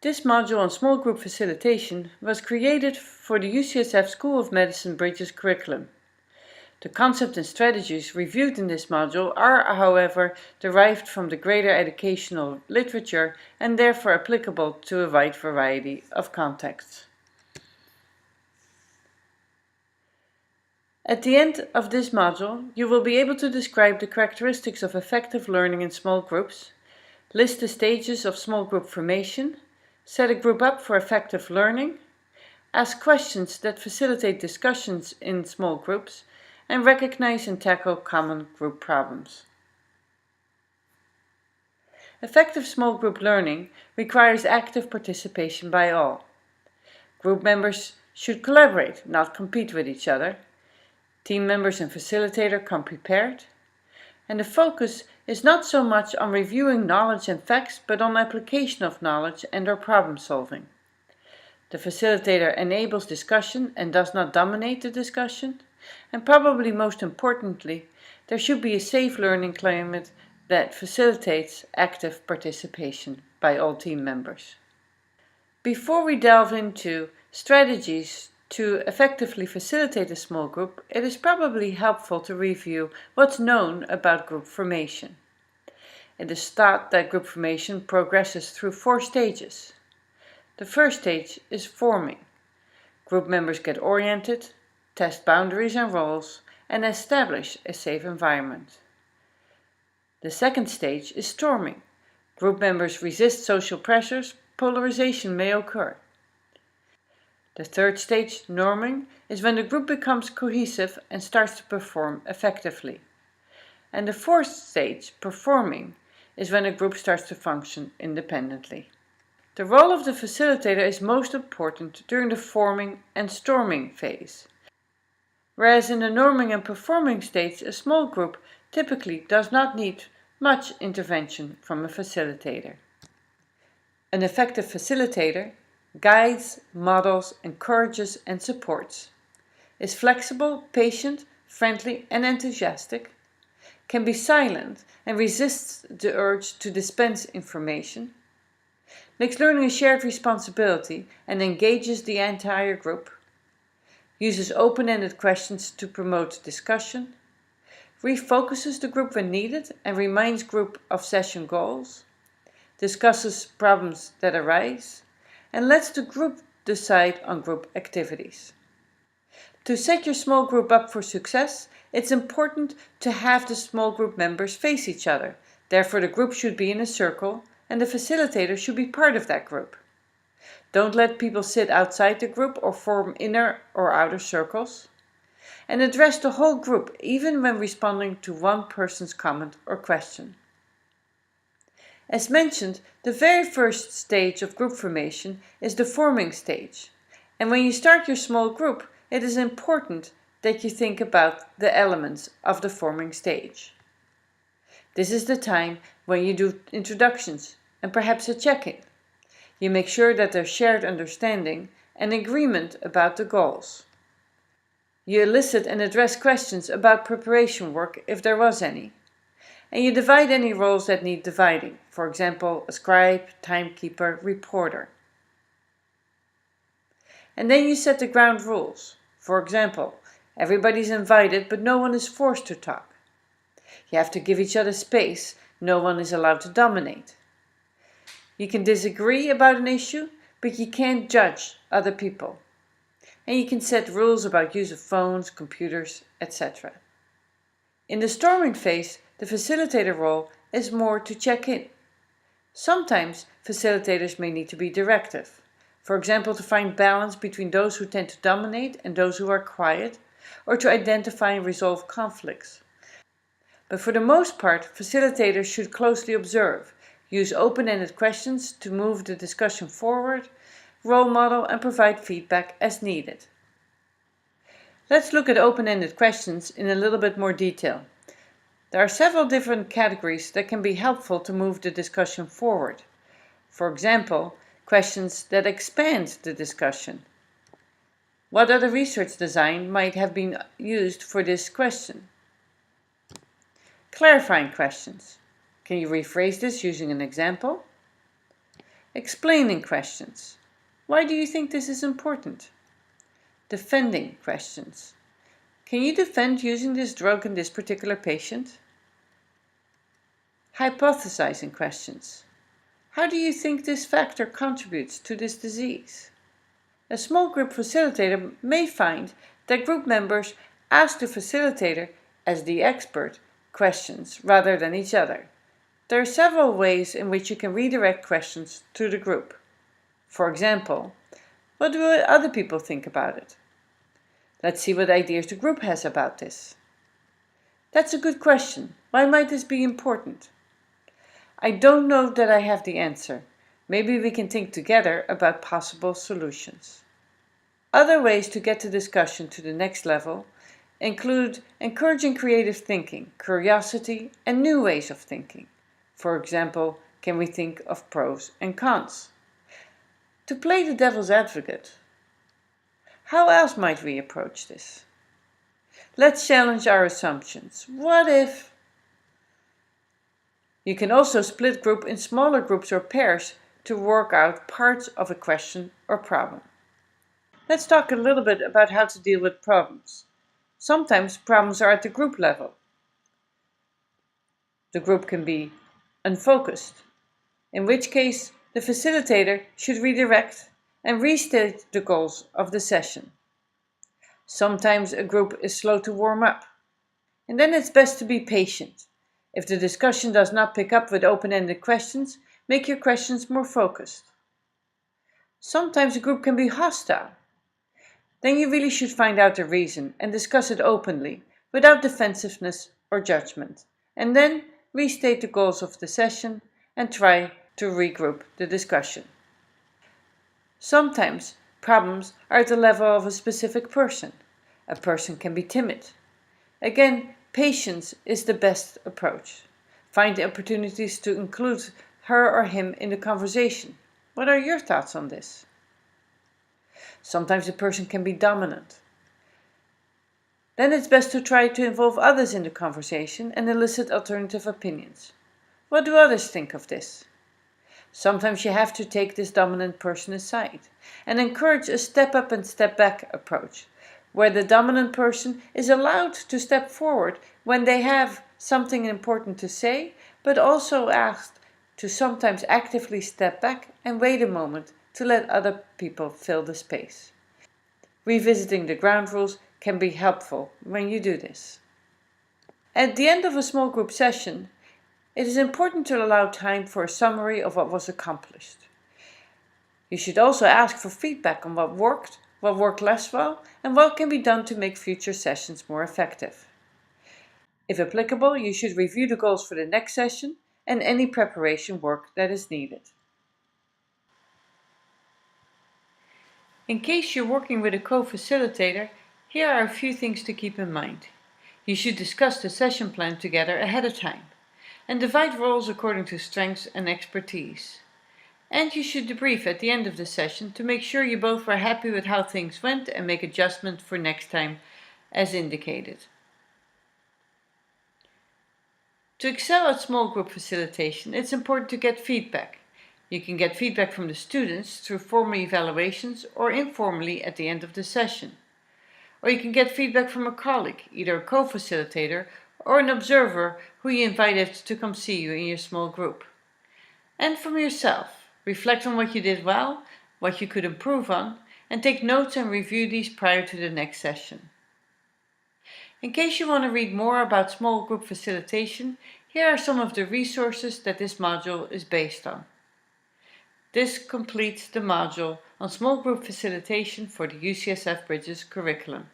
This module on small group facilitation was created for the UCSF School of Medicine Bridges curriculum. The concepts and strategies reviewed in this module are, however, derived from the greater educational literature and therefore applicable to a wide variety of contexts. At the end of this module, you will be able to describe the characteristics of effective learning in small groups, list the stages of small group formation, set a group up for effective learning, ask questions that facilitate discussions in small groups, and recognize and tackle common group problems. Effective small group learning requires active participation by all. Group members should collaborate, not compete with each other. Team members and facilitator come prepared. And the focus is not so much on reviewing knowledge and facts, but on application of knowledge and/or problem solving. The facilitator enables discussion and does not dominate the discussion. And probably most importantly, there should be a safe learning climate that facilitates active participation by all team members. Before we delve into strategies to effectively facilitate a small group, it is probably helpful to review what's known about group formation. It is thought that group formation progresses through 4 stages. The first stage is forming. Group members get oriented, test boundaries and roles, and establish a safe environment. The second stage is storming. Group members resist social pressures, polarization may occur. The third stage, norming, is when the group becomes cohesive and starts to perform effectively. And the fourth stage, performing, is when a group starts to function independently. The role of the facilitator is most important during the forming and storming phase. Whereas in the norming and performing stage, a small group typically does not need much intervention from a facilitator. An effective facilitator guides, models, encourages, and supports, is flexible, patient, friendly, and enthusiastic, can be silent and resists the urge to dispense information, makes learning a shared responsibility and engages the entire group, uses open-ended questions to promote discussion, refocuses the group when needed and reminds group of session goals, discusses problems that arise, and lets the group decide on group activities. To set your small group up for success, it's important to have the small group members face each other. Therefore, the group should be in a circle and the facilitator should be part of that group. Don't let people sit outside the group or form inner or outer circles. And address the whole group, even when responding to one person's comment or question. As mentioned, the very first stage of group formation is the forming stage. And when you start your small group, it is important that you think about the elements of the forming stage. This is the time when you do introductions and perhaps a check-in. You make sure that there's shared understanding and agreement about the goals. You elicit and address questions about preparation work if there was any. And you divide any roles that need dividing, for example, a scribe, timekeeper, reporter. And then you set the ground rules. For example, everybody's invited but no one is forced to talk. You have to give each other space, no one is allowed to dominate. You can disagree about an issue, but you can't judge other people. And you can set rules about use of phones, computers, etc. In the storming phase, the facilitator role is more to check in. Sometimes facilitators may need to be directive. For example, to find balance between those who tend to dominate and those who are quiet, or to identify and resolve conflicts. But for the most part, facilitators should closely observe, use open-ended questions to move the discussion forward, role model and provide feedback as needed. Let's look at open-ended questions in a little bit more detail. There are several different categories that can be helpful to move the discussion forward. For example, questions that expand the discussion. What other research design might have been used for this question? Clarifying questions. Can you rephrase this using an example? Explaining questions. Why do you think this is important? Defending questions. Can you defend using this drug in this particular patient? Hypothesizing questions. How do you think this factor contributes to this disease? A small group facilitator may find that group members ask the facilitator, as the expert, questions rather than each other. There are several ways in which you can redirect questions to the group. For example, what do other people think about it? Let's see what ideas the group has about this. That's a good question. Why might this be important? I don't know that I have the answer. Maybe we can think together about possible solutions. Other ways to get the discussion to the next level include encouraging creative thinking, curiosity, and new ways of thinking. For example, can we think of pros and cons? To play the devil's advocate, how else might we approach this? Let's challenge our assumptions. What if? You can also split group in smaller groups or pairs to work out parts of a question or problem. Let's talk a little bit about how to deal with problems. Sometimes problems are at the group level. The group can be unfocused, in which case the facilitator should redirect and restate the goals of the session. Sometimes a group is slow to warm up, and then it's best to be patient. If the discussion does not pick up with open-ended questions, make your questions more focused. Sometimes a group can be hostile. Then you really should find out the reason and discuss it openly, without defensiveness or judgment, and then restate the goals of the session and try to regroup the discussion. Sometimes problems are at the level of a specific person. A person can be timid. Again, patience is the best approach. Find opportunities to include her or him in the conversation. What are your thoughts on this? Sometimes a person can be dominant. Then it's best to try to involve others in the conversation and elicit alternative opinions. What do others think of this? Sometimes you have to take this dominant person aside and encourage a step up and step back approach, where the dominant person is allowed to step forward when they have something important to say, but also asked to sometimes actively step back and wait a moment to let other people fill the space. Revisiting the ground rules can be helpful when you do this. At the end of a small group session, it is important to allow time for a summary of what was accomplished. You should also ask for feedback on what worked less well, and what can be done to make future sessions more effective. If applicable, you should review the goals for the next session and any preparation work that is needed. In case you're working with a co-facilitator, here are a few things to keep in mind. You should discuss the session plan together ahead of time and divide roles according to strengths and expertise. And you should debrief at the end of the session to make sure you both were happy with how things went and make adjustments for next time as indicated. To excel at small group facilitation, it's important to get feedback. You can get feedback from the students through formal evaluations or informally at the end of the session. Or you can get feedback from a colleague, either a co-facilitator or an observer who you invited to come see you in your small group. And from yourself. Reflect on what you did well, what you could improve on, and take notes and review these prior to the next session. In case you want to read more about small group facilitation, here are some of the resources that this module is based on. This completes the module on small group facilitation for the UCSF Bridges curriculum.